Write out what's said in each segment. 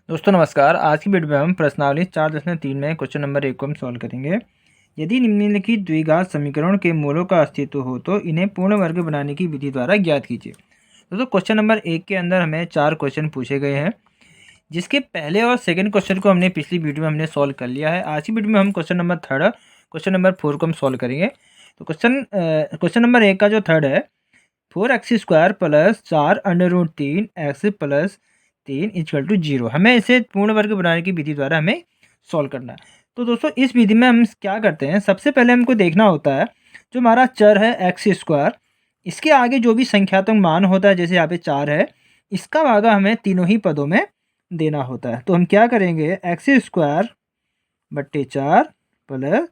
दोस्तों नमस्कार। आज की वीडियो में हम प्रश्नावली 4.3 में क्वेश्चन नंबर 1 को हम सॉल्व करेंगे। यदि निम्नलिखित द्विघात समीकरण के मूलों का अस्तित्व हो तो इन्हें पूर्ण वर्ग बनाने की विधि द्वारा ज्ञात कीजिए। दोस्तों क्वेश्चन नंबर 1 के अंदर हमें 4 क्वेश्चन पूछे गए हैं, जिसके पहले और सेकंड क्वेश्चन को हमने पिछली वीडियो में हमने सॉल्व कर लिया है। आज की वीडियो में हम क्वेश्चन नंबर 3 क्वेश्चन नंबर 4 को हम सॉल्व करेंगे। तो क्वेश्चन नंबर 1 का जो थर्ड है, 4x² प्लस 4√3x प्लस 3 = 0। हमें इसे पूर्ण वर्ग बनाने की विधि द्वारा हमें सॉल्व करना है। तो दोस्तों इस विधि में हम क्या करते हैं, सबसे पहले हमको देखना होता है जो हमारा चर है x², इसके आगे जो भी संख्यात्मक मान होता है, जैसे यहाँ पे 4 है, इसका भागा हमें तीनों ही पदों में देना होता है। तो हम क्या करेंगे, x² बट्टे 4 प्लस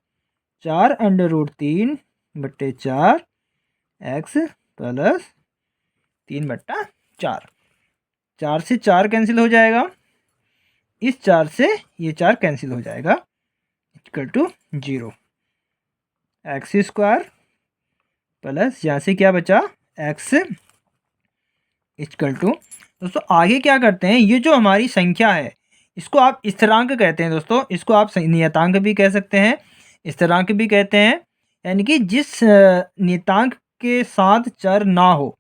4√3/4 x प्लस 3/4। 4 से 4 कैंसिल हो जाएगा, इस 4 से ये 4 कैंसिल हो जाएगा, = 0। x² प्लस यहाँ से क्या बचा, x = दोस्तों आगे क्या करते हैं, ये जो हमारी संख्या है इसको आप स्थिरांक कहते हैं। दोस्तों इसको आप नियतांक भी कह सकते हैं, स्थिरांक भी कहते हैं। यानी कि जिस नियतांक के साथ चर ना हो।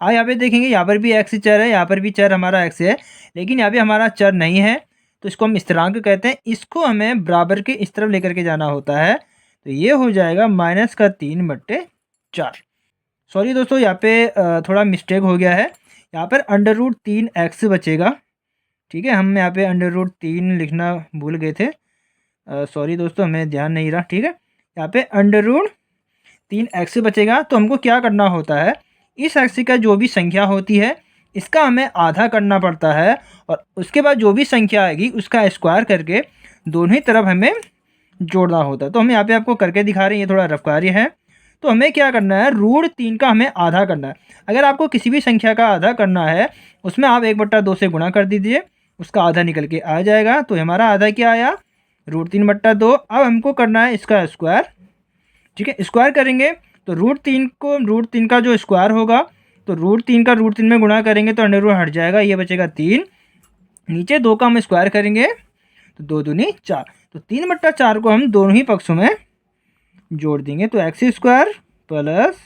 यहाँ पे देखेंगे, यहाँ पर भी x चर है, यहाँ पर भी चर हमारा x है, लेकिन यहाँ पे हमारा चर नहीं है, तो इसको हम स्थिरांक कहते हैं। इसको हमें बराबर के इस तरफ लेकर के जाना होता है, तो ये हो जाएगा -3/4। सॉरी दोस्तों, यहाँ पे थोड़ा मिस्टेक हो गया है, यहाँ पर √3x बचेगा। ठीक है, हम यहाँ पे √3 लिखना भूल गए थे, सॉरी दोस्तों, हमें ध्यान नहीं रहा। ठीक है, यहाँ पे √3x बचेगा। तो हमको क्या करना होता है, इस x का जो भी संख्या होती है इसका हमें आधा करना पड़ता है, और उसके बाद जो भी संख्या आएगी उसका स्क्वायर करके दोनों ही तरफ हमें जोड़ना होता है। तो हम यहाँ पे आपको करके दिखा रहे हैं, ये थोड़ा रफ कार्य है। तो हमें क्या करना है, √3 का हमें आधा करना है। अगर आपको किसी भी संख्या का आधा करना है, उसमें आप 1/2 से गुणा कर दीजिए, उसका आधा निकल के आ जाएगा। तो हमारा आधा क्या आया, √3/2। अब हमको करना है इसका स्क्वायर। ठीक है, स्क्वायर करेंगे तो √3 का जो स्क्वायर होगा, तो √3 का √3 में गुणा करेंगे तो अंडर रूट हट जाएगा, ये बचेगा 3। नीचे 2 का हम स्क्वायर करेंगे तो 2 दूनी 4, तो 3/4 को हम दोनों ही पक्षों में जोड़ देंगे। तो x² प्लस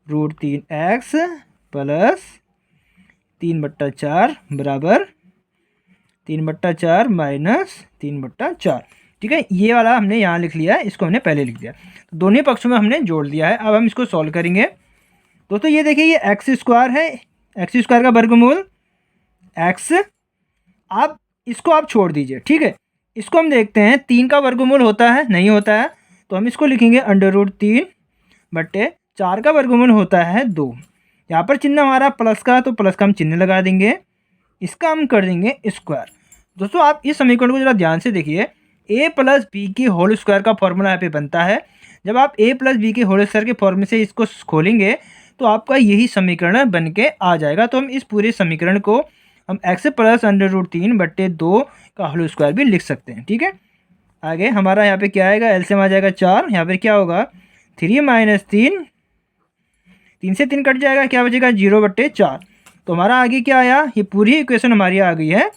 √3x प्लस 3/4 बराबर 3/4 माइनस 3/4। ठीक है, ये वाला हमने यहाँ लिख लिया है, इसको हमने पहले लिख दिया। तो दोनों पक्षों में हमने जोड़ दिया है। अब हम इसको सॉल्व करेंगे। दोस्तों ये देखिए, ये x² है, x² का वर्गमूल x, आप इसको आप छोड़ दीजिए। ठीक है, इसको हम देखते हैं 3 का वर्गमूल होता है, नहीं होता है, तो हम इसको लिखेंगे √3/4 का वर्गमूल होता है 2। यहाँ पर चिन्ह हमारा प्लस का, तो प्लस का हम चिन्ह लगा देंगे, इसका हम कर देंगे स्क्वायर। दोस्तों आप इस समीकरण को जरा ध्यान से देखिए, a + b की होल स्क्वायर का फॉर्मूला यहाँ पे बनता है। जब आप a + b के होल स्क्वायर के फॉर्मूले से इसको खोलेंगे तो आपका यही समीकरण बन के आ जाएगा। तो हम इस पूरे समीकरण को हम x प्लस √3/2 का होल स्क्वायर भी लिख सकते हैं। ठीक है, आगे हमारा यहाँ पे क्या आएगा, एलसीएम आ जाएगा 4, यहाँ पे क्या होगा 3 - 3, 3 से 3 कट जाएगा, क्या बचेगा 0/4। तो हमारा आगे क्या आया, ये पूरी इक्वेशन हमारी आ गई है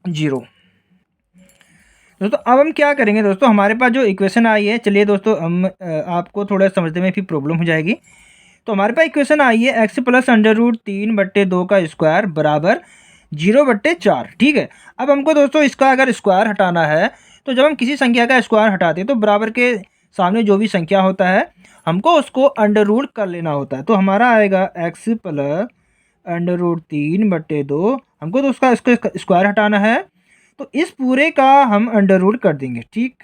0। दोस्तों अब हम क्या करेंगे, दोस्तों हमारे पास जो इक्वेशन आई है, चलिए दोस्तों हम आपको थोड़ा समझने में भी प्रॉब्लम हो जाएगी। तो हमारे पास इक्वेशन आई है x प्लस √3/2 का स्क्वायर बराबर 0/4। ठीक है, अब हमको दोस्तों इसका अगर स्क्वायर हटाना है, तो जब हम किसी संख्या का स्क्वायर हटाते हैं तो बराबर के सामने जो भी संख्या होता है हमको उसको अंडर रूट कर लेना होता है। तो हमारा आएगा x प्लस √3/2, हमको तो उसका स्क्वायर हटाना है, तो इस पूरे का हम अंडर रूट कर देंगे। ठीक,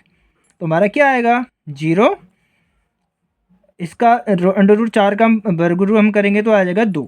तो हमारा क्या आएगा 0, इसका √4 का वर्गमूल हम करेंगे तो आ जाएगा 2।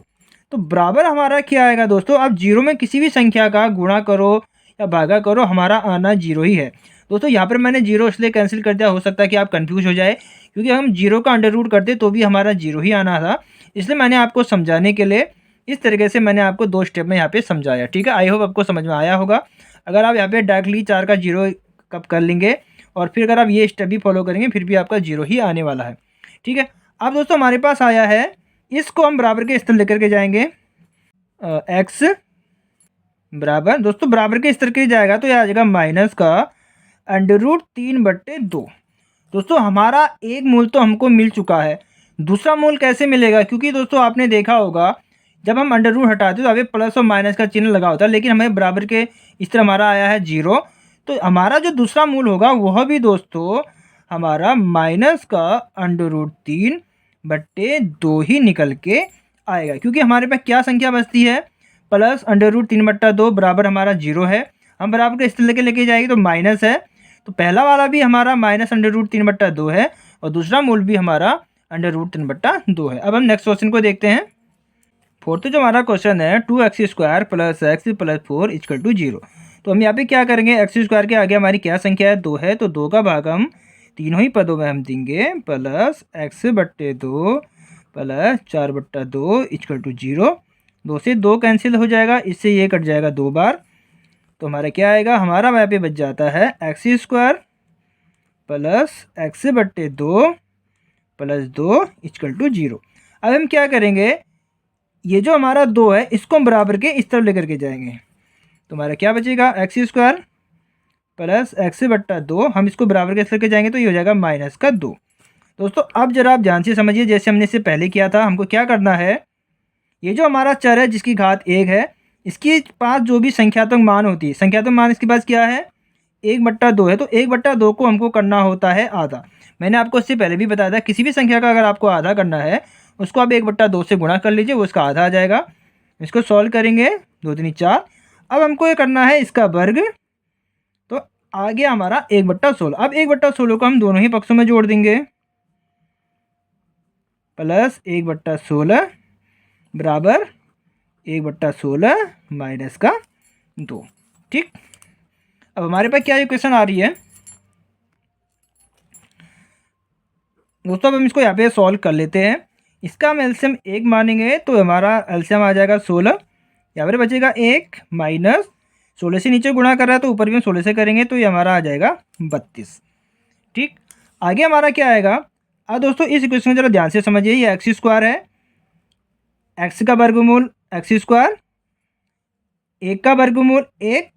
तो बराबर हमारा क्या आएगा दोस्तों, आप 0 में किसी भी संख्या का गुणा करो या भागा करो, हमारा आना 0 ही है। दोस्तों यहाँ पर मैंने 0 इसलिए कैंसिल कर दिया, हो सकता है कि आप कंफ्यूज हो जाए, क्योंकि हम 0 का अंडर रूट करते तो भी हमारा 0 ही आना था। इसलिए मैंने आपको समझाने के लिए इस तरीके से मैंने आपको 2 स्टेप में यहाँ पे समझाया। ठीक है, आई होप आपको समझ में आया होगा। अगर आप यहाँ पे डायरेक्टली 4 का 0 कब कर लेंगे, और फिर अगर आप ये स्टेप भी फॉलो करेंगे, फिर भी आपका 0 ही आने वाला है। ठीक है, अब दोस्तों हमारे पास आया है, इसको हम बराबर के स्थल लेकर के जाएंगे, x बराबर दोस्तों बराबर के इस तरह के जाएगा तो यह आ जाएगा माइनस का √3/2। दोस्तों हमारा एक मूल तो हमको मिल चुका है, दूसरा मूल कैसे मिलेगा? क्योंकि दोस्तों आपने देखा होगा जब हम अंडर रूट हटाते तो अभी प्लस और माइनस का चिन्ह लगा होता है, लेकिन हमें बराबर के इस तरह हमारा आया है 0। तो हमारा जो दूसरा मूल होगा वह भी दोस्तों हमारा माइनस का √3/2 ही निकल के आएगा, क्योंकि हमारे पास क्या संख्या बचती है? प्लस √3/2 बराबर हमारा 0 है। हम बराबर के इस तरह के लेके जाएंगे तो माइनस है, तो पहला वाला भी हमारा माइनस √3/2 है और दूसरा मूल भी हमारा √3/2 है। अब हम नेक्स्ट क्वेश्चन को देखते हैं। फोर्थ जो हमारा क्वेश्चन है 2x² + x + 4 = 0। तो हम यहाँ पे क्या करेंगे, x² के आगे हमारी क्या संख्या है? 2 है, तो 2 का भाग हम तीनों ही पदों में हम देंगे प्लस x/2 + 4/2 = 0। 2 से 2 कैंसिल हो जाएगा, इससे ये कट जाएगा 2 बार। तो हमारा क्या आएगा? हमारा वहाँ पे बच जाता है x² + x/2 + 2 = 0। अब हम क्या करेंगे, ये जो हमारा 2 है इसको हम बराबर के इस तरफ लेकर के जाएंगे, तो हमारा क्या बचेगा? x² + x/2, हम इसको बराबर के इस तरफ के जाएंगे तो ये हो जाएगा -2। दोस्तों अब जरा आप ध्यान से समझिए, जैसे हमने इससे पहले किया था, हमको क्या करना है, ये जो हमारा चर है जिसकी घात 1 है, इसके पास जो भी संख्यात्मक मान होती है, संख्यात्मक मान इसके पास क्या है? 1/2 है, तो 1/2 को हमको करना होता है आधा। मैंने आपको इससे पहले भी बताया था, किसी भी संख्या का अगर आपको आधा करना है उसको आप 1/2 से गुणा कर लीजिए, वो उसका आधा आ जाएगा। इसको सॉल्व करेंगे, 2 3 4। अब हमको ये करना है इसका वर्ग, तो आ गया हमारा 1/16। अब 1/16 को हम दोनों ही पक्षों में जोड़ देंगे, प्लस 1/16 बराबर 1/16 माइनस का 2। ठीक, अब हमारे पास क्या इक्वेशन आ रही है दोस्तों, अब हम इसको यहाँ पे सॉल्व कर लेते हैं। इसका हम एलसीएम 1 मानेंगे तो हमारा एलसीएम आ जाएगा 16, यहाँ पर बचेगा 1 माइनस 16 से नीचे गुणा कर रहा है तो ऊपर भी हम 16 से करेंगे तो ये हमारा आ जाएगा 32। ठीक, आगे हमारा क्या आएगा? अब दोस्तों इस इक्वेशन को जरा ध्यान से समझिए, ये x² है, x का वर्गमूल x², 1 का वर्गमूल 1,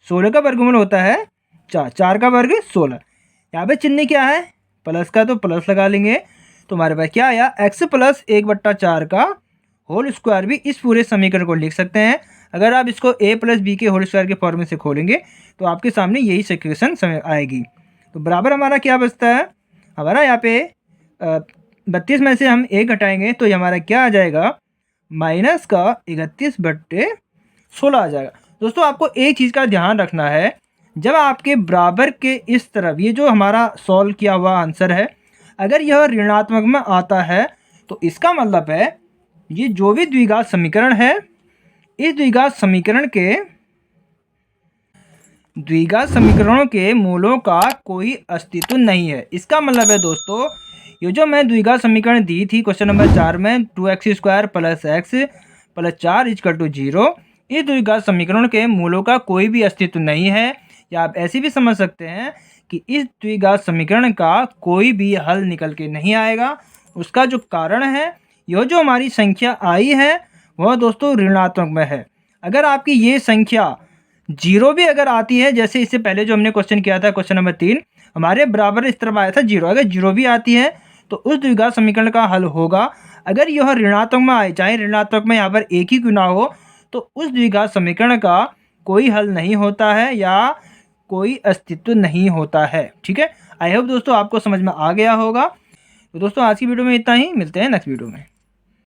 16 का वर्गमूल होता है 4, 4 का वर्ग 16। यहाँ पे चिन्ह क्या है? प्लस का, तो प्लस लगा लेंगे, तो हमारे पास क्या आया? x + 1/4 का होल स्क्वायर भी इस पूरे समीकरण को लिख सकते हैं। अगर आप इसको a + b के होल स्क्वायर के फॉर्मूले से खोलेंगे तो आपके सामने यही इक्वेशन आएगी। तो बराबर हमारा क्या बचता है? हमारा यहाँ पे 32 में से हम 1 हटाएंगे तो ये हमारा क्या आ जाएगा? माइनस का 31/16 आ जाएगा। दोस्तों आपको एक चीज़ का ध्यान रखना है, जब आपके बराबर के इस तरफ ये जो हमारा सॉल्व किया हुआ आंसर है, अगर यह ऋणात्मक में आता है तो इसका मतलब है ये जो भी द्विघात समीकरण है, इस द्विघात समीकरणों के मूलों का कोई अस्तित्व नहीं है। इसका मतलब है दोस्तों, ये जो मैं द्विघात समीकरण दी थी क्वेश्चन नंबर 4 में, 2x² + x + 4 = 0, इस द्विघात समीकरण के मूलों का कोई भी अस्तित्व नहीं है। या आप ऐसे भी समझ सकते हैं कि इस द्विघात समीकरण का कोई भी हल निकल के नहीं आएगा। उसका जो कारण है, यह जो हमारी संख्या आई है वह दोस्तों ऋणात्मक में है। अगर आपकी ये संख्या 0 भी अगर आती है, जैसे इससे पहले जो हमने क्वेश्चन किया था क्वेश्चन नंबर 3, हमारे बराबर इस तरफ आया था 0, अगर 0 भी आती है तो उस द्विघात समीकरण का हल होगा। अगर यह ऋणात्मक में आए, चाहे ऋणात्मक में यहाँ पर एक ही क्यों ना हो, तो उस द्विघात समीकरण का कोई हल नहीं होता है या कोई अस्तित्व नहीं होता है। ठीक है, आई होप दोस्तों आपको समझ में आ गया होगा। तो दोस्तों आज की वीडियो में इतना ही, मिलते हैं नेक्स्ट वीडियो में।